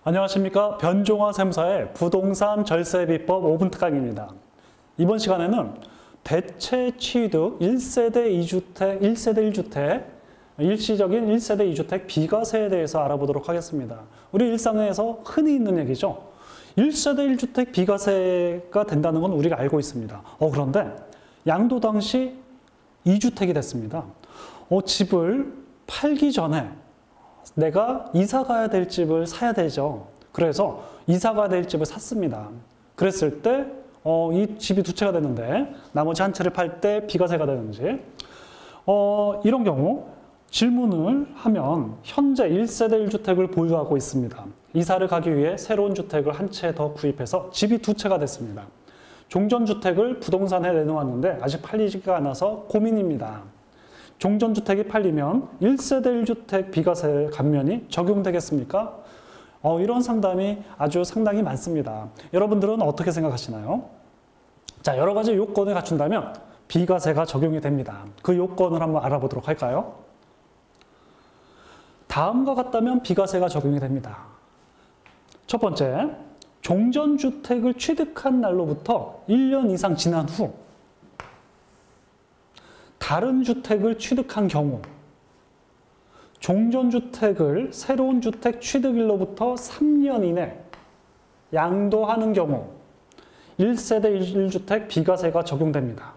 안녕하십니까. 변종화 세무사의 부동산 절세 비법 5분 특강입니다. 이번 시간에는 대체 취득 1세대 2주택, 1세대 1주택, 일시적인 1세대 2주택 비과세에 대해서 알아보도록 하겠습니다. 우리 일상에서 흔히 있는 얘기죠. 1세대 1주택 비과세가 된다는 건 우리가 알고 있습니다. 그런데 양도 당시 2주택이 됐습니다. 집을 팔기 전에 내가 이사 가야 될 집을 사야 되죠. 그래서 이사 가야 될 집을 샀습니다. 그랬을 때 이 집이 두 채가 됐는데 나머지 한 채를 팔 때 비과세가 되는지 이런 경우 질문을 하면 현재 1세대 1주택을 보유하고 있습니다. 이사를 가기 위해 새로운 주택을 한 채 더 구입해서 집이 두 채가 됐습니다. 종전주택을 부동산에 내놓았는데 아직 팔리지가 않아서 고민입니다. 종전주택이 팔리면 1세대 1주택 비과세 감면이 적용되겠습니까? 이런 상담이 아주 상당히 많습니다. 여러분들은 어떻게 생각하시나요? 자, 여러 가지 요건을 갖춘다면 비과세가 적용이 됩니다. 그 요건을 한번 알아보도록 할까요? 다음과 같다면 비과세가 적용이 됩니다. 첫 번째, 종전주택을 취득한 날로부터 1년 이상 지난 후 다른 주택을 취득한 경우, 종전주택을 새로운 주택 취득일로부터 3년 이내 양도하는 경우 1세대 1주택 비과세가 적용됩니다.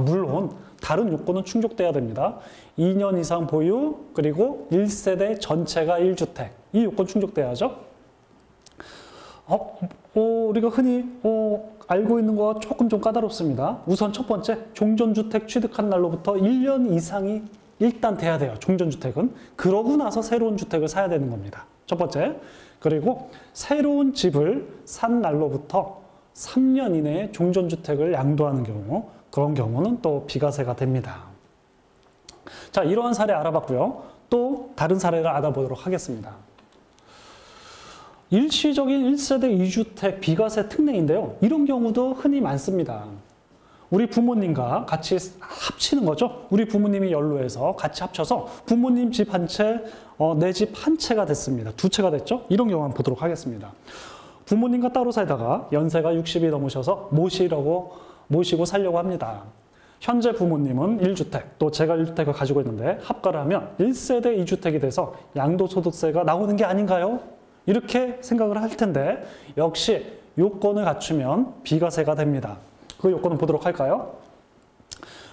물론 다른 요건은 충족돼야 됩니다. 2년 이상 보유, 그리고 1세대 전체가 1주택. 이 요건 충족돼야죠. 우리가 흔히 알고 있는 거와 조금 좀 까다롭습니다. 우선 첫 번째, 종전주택 취득한 날로부터 1년 이상이 일단 돼야 돼요. 종전주택은. 그러고 나서 새로운 주택을 사야 되는 겁니다. 첫 번째. 그리고 새로운 집을 산 날로부터 3년 이내에 종전주택을 양도하는 경우, 그런 경우는 또 비과세가 됩니다. 자, 이러한 사례 알아봤고요. 또 다른 사례를 알아보도록 하겠습니다. 일시적인 1세대 2주택 비과세 특례인데요. 이런 경우도 흔히 많습니다. 우리 부모님과 같이 합치는 거죠. 우리 부모님이 연로해서 같이 합쳐서 부모님 집 한 채, 내 집 한 채가 됐습니다. 두 채가 됐죠. 이런 경우 한번 보도록 하겠습니다. 부모님과 따로 살다가 연세가 60이 넘으셔서 모시고 살려고 합니다. 현재 부모님은 1주택, 또 제가 1주택을 가지고 있는데 합가를 하면 1세대 2주택이 돼서 양도소득세가 나오는 게 아닌가요? 이렇게 생각을 할 텐데 역시 요건을 갖추면 비과세가 됩니다. 그 요건을 보도록 할까요?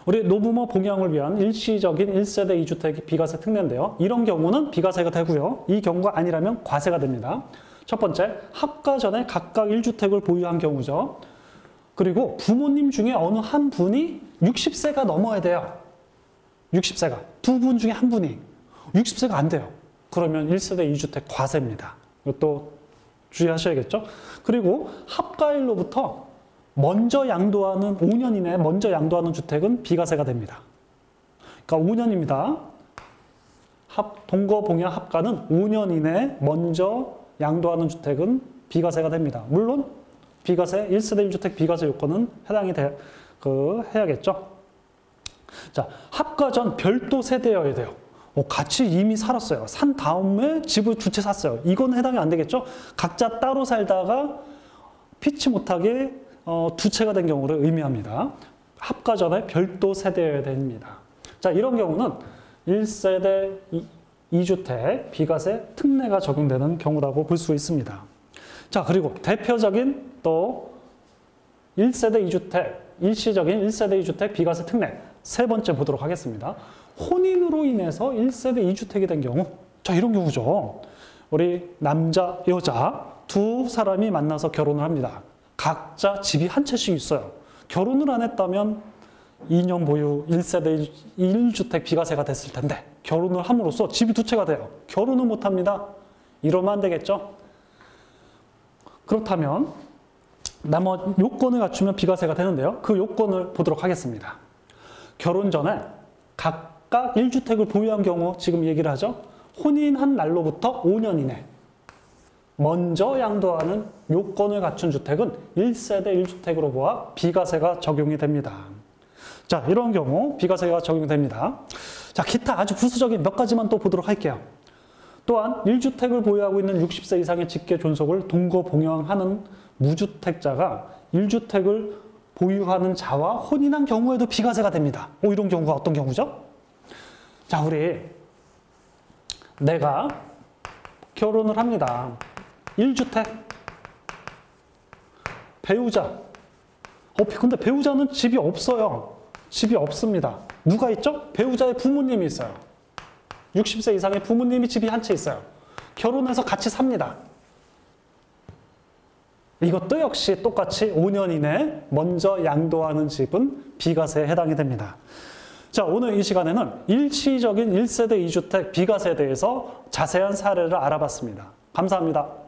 우리 노부모 봉양을 위한 일시적인 1세대 2주택이 비과세 특례인데요. 이런 경우는 비과세가 되고요. 이 경우가 아니라면 과세가 됩니다. 첫 번째, 합가 전에 각각 1주택을 보유한 경우죠. 그리고 부모님 중에 어느 한 분이 60세가 넘어야 돼요. 60세가. 두 분 중에 한 분이 60세가 안 돼요. 그러면 1세대 2주택 과세입니다. 이것도 주의하셔야겠죠? 그리고 합가일로부터 먼저 양도하는 5년 이내에 먼저 양도하는 주택은 비과세가 됩니다. 그러니까 5년입니다. 동거봉양 합가는 5년 이내에 먼저 양도하는 주택은 비과세가 됩니다. 물론 비과세 1세대 1주택 비과세 요건은 해당이 해야겠죠. 자, 합가 전 별도 세대여야 돼요. 같이 이미 살았어요. 산 다음에 집을 두 채 샀어요. 이건 해당이 안 되겠죠? 각자 따로 살다가 피치 못하게 두 채가 된 경우를 의미합니다. 합가 전에 별도 세대여야 됩니다. 자, 이런 경우는 1세대 2주택 비과세 특례가 적용되는 경우라고 볼 수 있습니다. 자, 그리고 대표적인 또 1세대 2주택, 일시적인 1세대 2주택 비과세 특례 세 번째 보도록 하겠습니다. 혼인으로 인해서 1세대 2주택이 된 경우. 자, 이런 경우죠. 우리 남자, 여자 두 사람이 만나서 결혼을 합니다. 각자 집이 한 채씩 있어요. 결혼을 안 했다면 2년 보유 1세대 1주택 비과세가 됐을 텐데 결혼을 함으로써 집이 두 채가 돼요. 결혼을 못 합니다. 이러면 안 되겠죠? 그렇다면 나머지 요건을 갖추면 비과세가 되는데요. 그 요건을 보도록 하겠습니다. 결혼 전에 각각 1주택을 보유한 경우 지금 얘기를 하죠. 혼인한 날로부터 5년 이내 먼저 양도하는 요건을 갖춘 주택은 1세대 1주택으로 보아 비과세가 적용이 됩니다. 자, 이런 경우 비과세가 적용됩니다. 자, 기타 아주 부수적인 몇 가지만 또 보도록 할게요. 또한 1주택을 보유하고 있는 60세 이상의 직계 존속을 동거봉양하는 무주택자가 1주택을 보유하는 자와 혼인한 경우에도 비과세가 됩니다. 이런 경우가 어떤 경우죠? 자, 내가 결혼을 합니다. 1주택. 배우자. 근데 배우자는 집이 없어요. 집이 없습니다. 누가 있죠? 배우자의 부모님이 있어요. 60세 이상의 부모님이 집이 한 채 있어요. 결혼해서 같이 삽니다. 이것도 역시 똑같이 5년 이내 먼저 양도하는 집은 비과세에 해당이 됩니다. 자, 오늘 이 시간에는 일시적인 1세대 2주택 비과세에 대해서 자세한 사례를 알아봤습니다. 감사합니다.